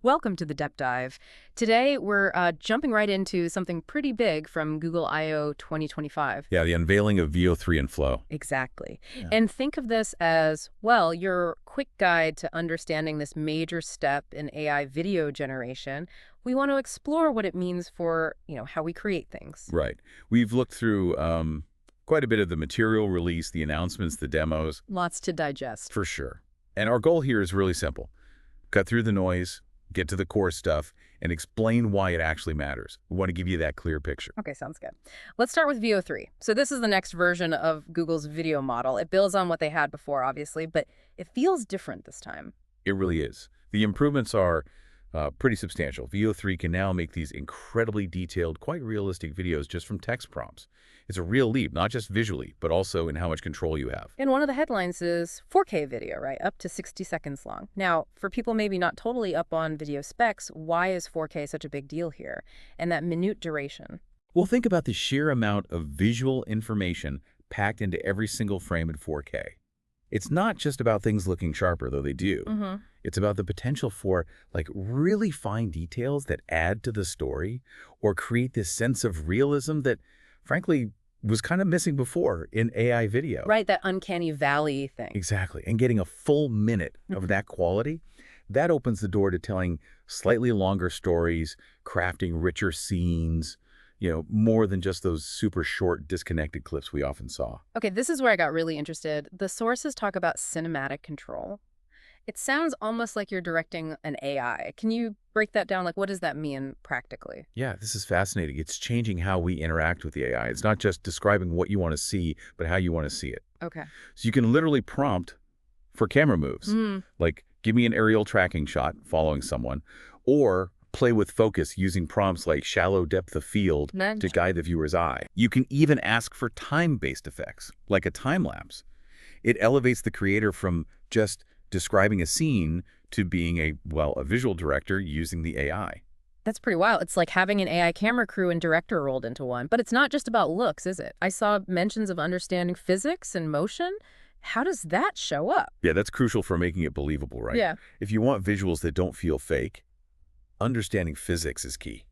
Welcome to the Depth Dive. Today, we're jumping right into something pretty big from Google I/O 2025. Yeah, the unveiling of VO3 and Flow. Exactly. Yeah. And think of this as, well, your quick guide to understanding this major step in AI video generation. We want to explore what it means for, how we create things. Right. We've looked through quite a bit of the material release, the announcements, the demos, Lots to digest. for sure. And our goal here is really simple. Cut through the noise, get to the core stuff, and explain why it actually matters. We want to give you that clear picture. Okay, sounds good. Let's start with VO3. So this is the next version of Google's video model. It builds on what they had before, obviously, but it feels different this time. It really is. The improvements are pretty substantial. VO3 can now make these incredibly detailed, quite realistic videos just from text prompts. It's a real leap, not just visually, but also in how much control you have. And one of the headlines is 4K video, right? Up to 60 seconds long. Now, for people maybe not totally up on video specs, why is 4K such a big deal here? And that minute duration. Well, think about the sheer amount of visual information packed into every single frame in 4K. It's not just about things looking sharper, though they do. It's about the potential for, really fine details that add to the story or create this sense of realism that, frankly, was kind of missing before in AI video. Right, that uncanny valley thing. Exactly. And getting a full minute of that quality, that opens the door to telling slightly longer stories, crafting richer scenes, more than just those super short, disconnected clips we often saw. Okay, this is where I got really interested. The sources talk about cinematic control. It sounds almost like you're directing an AI. Can you break that down? Like, what does that mean practically? Yeah, this is fascinating. It's changing how we interact with the AI. It's not just describing what you want to see, but how you want to see it. Okay. So you can literally prompt for camera moves, like give me an aerial tracking shot following someone, or play with focus using prompts like shallow depth of field to guide the viewer's eye. You can even ask for time-based effects, like a time lapse. It elevates the creator from just describing a scene to being a visual director using the AI. That's pretty wild. It's like having an AI camera crew and director rolled into one. But it's not just about looks, is it? I saw mentions of understanding physics and motion. How does that show up? Yeah, that's crucial for making it believable, right? Yeah. If you want visuals that don't feel fake, understanding physics is key.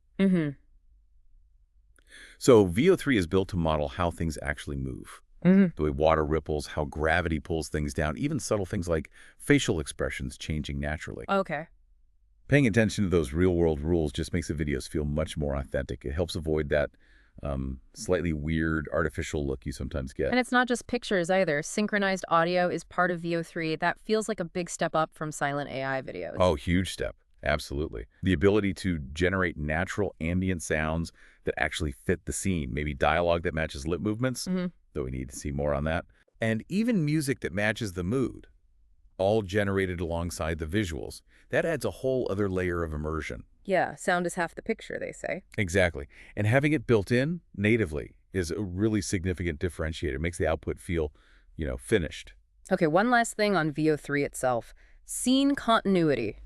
So VO3 is built to model how things actually move. The way water ripples, how gravity pulls things down, even subtle things like facial expressions changing naturally. Okay. Paying attention to those real-world rules just makes the videos feel much more authentic. It helps avoid that slightly weird, artificial look you sometimes get. And it's not just pictures either. Synchronized audio is part of VO3. That feels like a big step up from silent AI videos. Oh, huge step. Absolutely. The ability to generate natural ambient sounds that actually fit the scene, maybe dialogue that matches lip movements, though we need to see more on that, and even music that matches the mood, all generated alongside the visuals. That adds a whole other layer of immersion. Yeah, sound is half the picture, they say. Exactly. And having it built in natively is a really significant differentiator. It makes the output feel, finished. Okay, one last thing on VO3 itself. Scene continuity.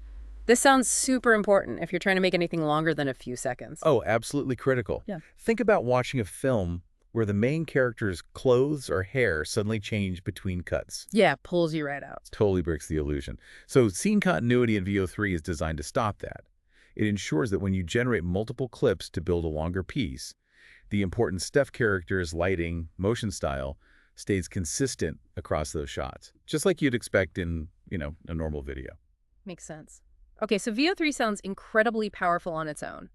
This sounds super important if you're trying to make anything longer than a few seconds. Oh, absolutely critical. Yeah. Think about watching a film where the main character's clothes or hair suddenly change between cuts. Yeah, pulls you right out. Totally breaks the illusion. So scene continuity in VO3 is designed to stop that. It ensures that when you generate multiple clips to build a longer piece, the important stuff characters, lighting, motion style stays consistent across those shots, just like you'd expect in, a normal video. Makes sense. Okay, so VO3 sounds incredibly powerful on its own,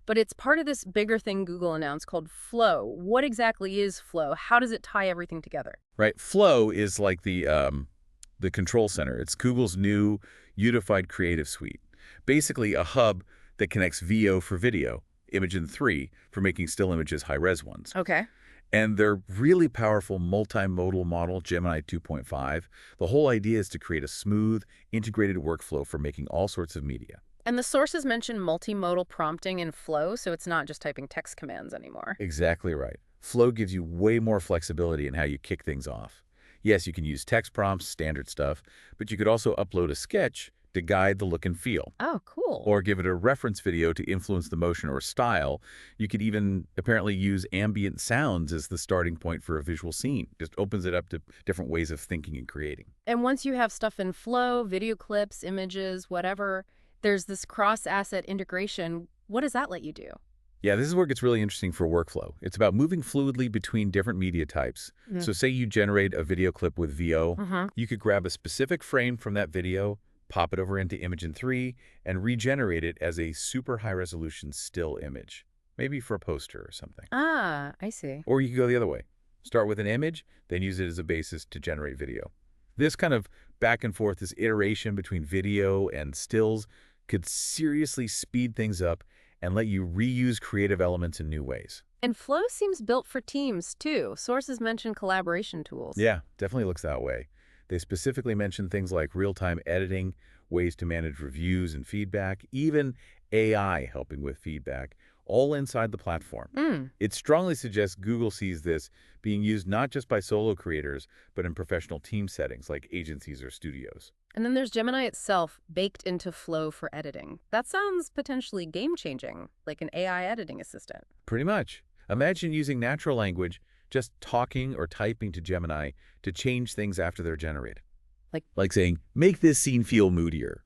but it's part of this bigger thing Google announced called Flow. What exactly is Flow? How does it tie everything together? Right. Flow is like the control center. It's Google's new unified creative suite. Basically a hub that connects VO for video, Imagen 3 for making still images high-res ones. Okay. And their really powerful multimodal model, Gemini 2.5, the whole idea is to create a smooth, integrated workflow for making all sorts of media. And the sources mention multimodal prompting in Flow, so it's not just typing text commands anymore. Exactly right. Flow gives you way more flexibility in how you kick things off. Yes, you can use text prompts, standard stuff, but you could also upload a sketch to guide the look and feel. Oh, cool. Or give it a reference video to influence the motion or style. You could even apparently use ambient sounds as the starting point for a visual scene. Just opens it up to different ways of thinking and creating. And once you have stuff in Flow, video clips, images, whatever, There's this cross-asset integration. What does that let you do? Yeah, this is where it gets really interesting for workflow. It's about moving fluidly between different media types. Yeah. So say you generate a video clip with VO, Uh-huh. you could grab a specific frame from that video, pop it over into Imagen 3, and regenerate it as a super high-resolution still image, maybe for a poster or something. Ah, I see. Or you could go the other way. Start with an image, then use it as a basis to generate video. This kind of back and forth, this iteration between video and stills could seriously speed things up and let you reuse creative elements in new ways. And Flow seems built for teams, too. Sources mention collaboration tools. Yeah, definitely looks that way. They specifically mention things like real-time editing, ways to manage reviews and feedback, even AI helping with feedback, all inside the platform. It strongly suggests Google sees this being used not just by solo creators, but in professional team settings like agencies or studios. And then there's Gemini itself, baked into Flow for editing. That sounds potentially game-changing, like an AI editing assistant. Pretty much. Imagine using natural language, just talking or typing to Gemini to change things after they're generated. Like saying, make this scene feel moodier,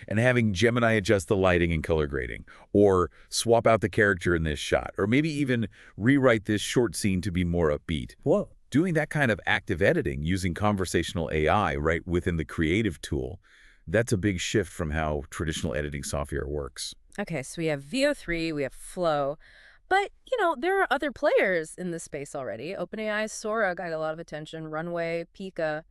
and having Gemini adjust the lighting and color grading, or swap out the character in this shot, or maybe even rewrite this short scene to be more upbeat. Whoa. Doing that kind of active editing using conversational AI right within the creative tool, that's a big shift from how traditional editing software works. Okay, so we have VO3, we have Flow, but, there are other players in this space already. OpenAI's Sora got a lot of attention, Runway, Pika.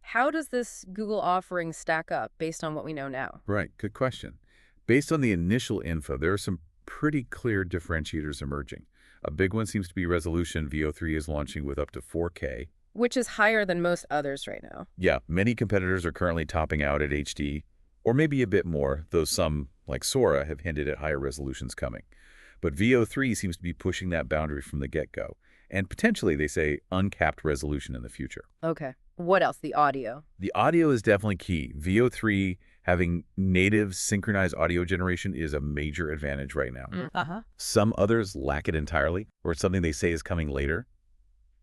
How does this Google offering stack up based on what we know now? Right, good question. Based on the initial info, there are some pretty clear differentiators emerging. A big one seems to be resolution. VO3 is launching with up to 4K. Which is higher than most others right now. Yeah, many competitors are currently topping out at HD, or maybe a bit more, though some, like Sora, have hinted at higher resolutions coming. But VO3 seems to be pushing that boundary from the get-go, and potentially, they say, uncapped resolution in the future. Okay. What else? The audio. The audio is definitely key. VO3 having native synchronized audio generation is a major advantage right now. Some others lack it entirely, or it's something they say is coming later.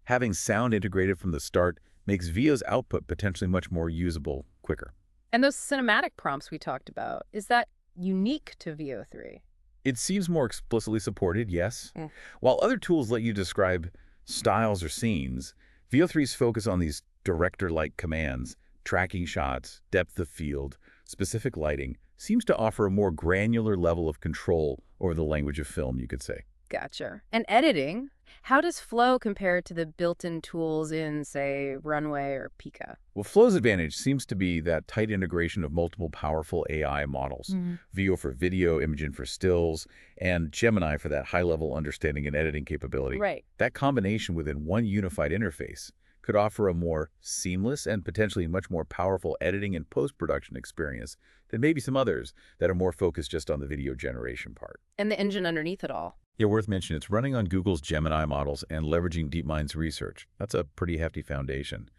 Having sound integrated from the start makes VO's output potentially much more usable quicker. And those cinematic prompts we talked about, is that unique to VO3? It seems more explicitly supported, yes. While other tools let you describe styles or scenes, VO3's focus on these director-like commands, tracking shots, depth of field, specific lighting, seems to offer a more granular level of control over the language of film, you could say. Gotcha. And editing, how does Flow compare to the built-in tools in, say, Runway or Pika? Well, Flow's advantage seems to be that tight integration of multiple powerful AI models, VO for video, Imagen for stills, and Gemini for that high-level understanding and editing capability. Right. That combination within one unified interface could offer a more seamless and potentially much more powerful editing and post-production experience than maybe some others that are more focused just on the video generation part. And the engine underneath it all. Yeah, worth mentioning, it's running on Google's Gemini models and leveraging DeepMind's research. That's a pretty hefty foundation,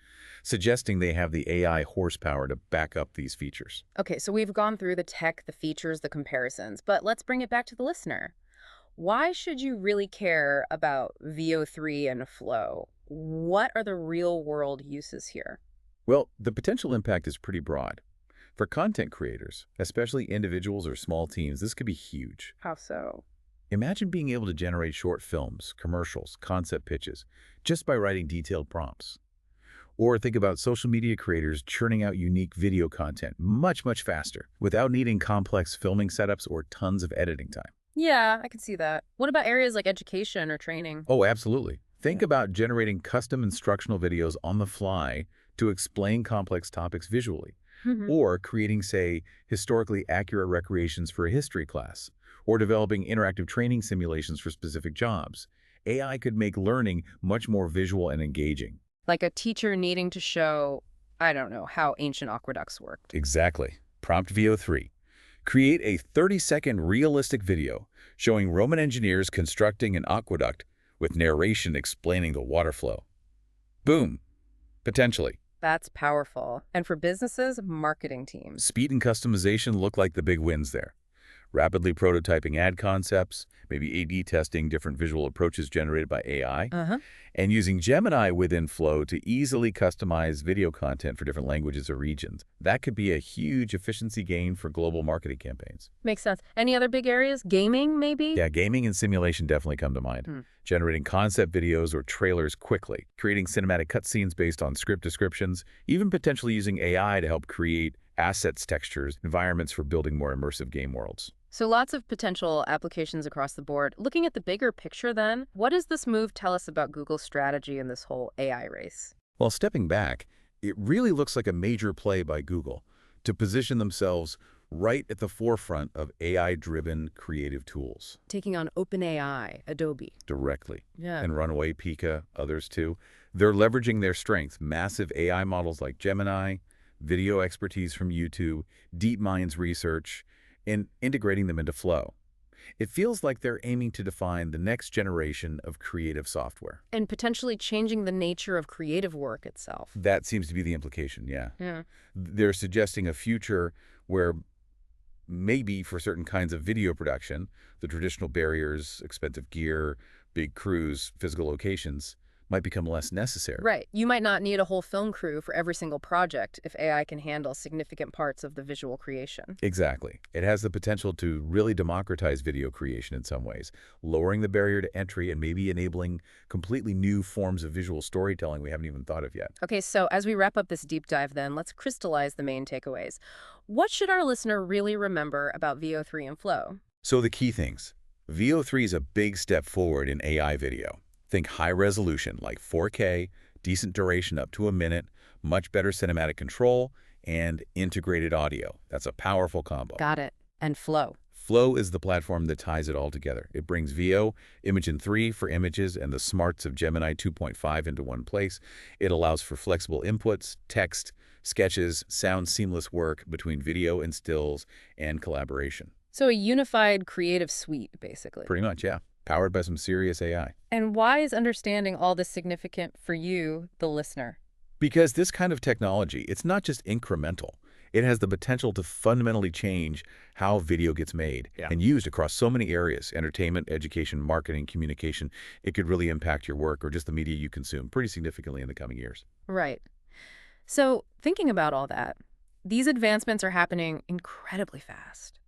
suggesting they have the AI horsepower to back up these features. Okay, so we've gone through the tech, the features, the comparisons, but let's bring it back to the listener. Why should you really care about VO3 and Flow? What are the real-world uses here? Well, the potential impact is pretty broad. For content creators, especially individuals or small teams, this could be huge. How so? Imagine being able to generate short films, commercials, concept pitches, just by writing detailed prompts. Or think about social media creators churning out unique video content much, much faster without needing complex filming setups or tons of editing time. Yeah, I can see that. What about areas like education or training? Oh, absolutely. Think about generating custom instructional videos on the fly to explain complex topics visually, or creating, say, historically accurate recreations for a history class, or developing interactive training simulations for specific jobs. AI could make learning much more visual and engaging. Like a teacher needing to show, I don't know, how ancient aqueducts worked. Exactly. Prompt VO3. Create a 30-second realistic video showing Roman engineers constructing an aqueduct with narration explaining the water flow. Boom. Potentially. That's powerful. And for businesses, marketing teams. Speed and customization look like the big wins there. rapidly prototyping ad concepts, maybe A/B testing different visual approaches generated by AI, Uh-huh. and using Gemini within Flow to easily customize video content for different languages or regions. That could be a huge efficiency gain for global marketing campaigns. Makes sense. Any other big areas? Gaming, maybe? Yeah, gaming and simulation definitely come to mind. Hmm. Generating concept videos or trailers quickly, creating cinematic cutscenes based on script descriptions, even potentially using AI to help create assets, textures, environments for building more immersive game worlds. So lots of potential applications across the board. Looking at the bigger picture then, what does this move tell us about Google's strategy in this whole AI race? While stepping back, it really looks like a major play by Google to position themselves right at the forefront of AI-driven creative tools. Taking on OpenAI, Adobe. Directly. Yeah. And Runway, Pika, others too. They're leveraging their strengths, massive AI models like Gemini, video expertise from YouTube, DeepMind's research, and integrating them into Flow. It feels like they're aiming to define the next generation of creative software. And potentially changing the nature of creative work itself. That seems to be the implication, yeah. Yeah. They're suggesting a future where maybe for certain kinds of video production, the traditional barriers, expensive gear, big crews, physical locations might become less necessary. Right. You might not need a whole film crew for every single project if AI can handle significant parts of the visual creation. Exactly. It has the potential to really democratize video creation in some ways, lowering the barrier to entry and maybe enabling completely new forms of visual storytelling we haven't even thought of yet. Okay, so as we wrap up this deep dive then, let's crystallize the main takeaways. What should our listener really remember about VO3 and Flow? So the key things. VO3 is a big step forward in AI video. Think high resolution like 4K, decent duration up to a minute, much better cinematic control, and integrated audio. That's a powerful combo. Got it. And Flow. Flow is the platform that ties it all together. It brings VO, Imagen 3 for images, and the smarts of Gemini 2.5 into one place. It allows for flexible inputs, text, sketches, sound seamless work between video and stills, and collaboration. So a unified creative suite, basically. Pretty much, yeah. Powered by some serious AI. And why is understanding all this significant for you, the listener? Because this kind of technology, it's not just incremental. It has the potential to fundamentally change how video gets made and used across so many areas: entertainment, education, marketing, communication. It could really impact your work or just the media you consume pretty significantly in the coming years. Right. So thinking about all that, these advancements are happening incredibly fast.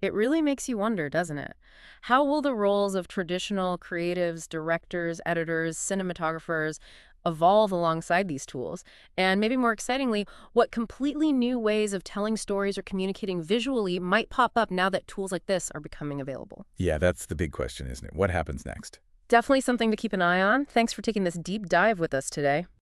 It really makes you wonder, doesn't it? How will the roles of traditional creatives, directors, editors, cinematographers evolve alongside these tools? And maybe more excitingly, what completely new ways of telling stories or communicating visually might pop up now that tools like this are becoming available? Yeah, that's the big question, isn't it? What happens next? Definitely something to keep an eye on. Thanks for taking this deep dive with us today.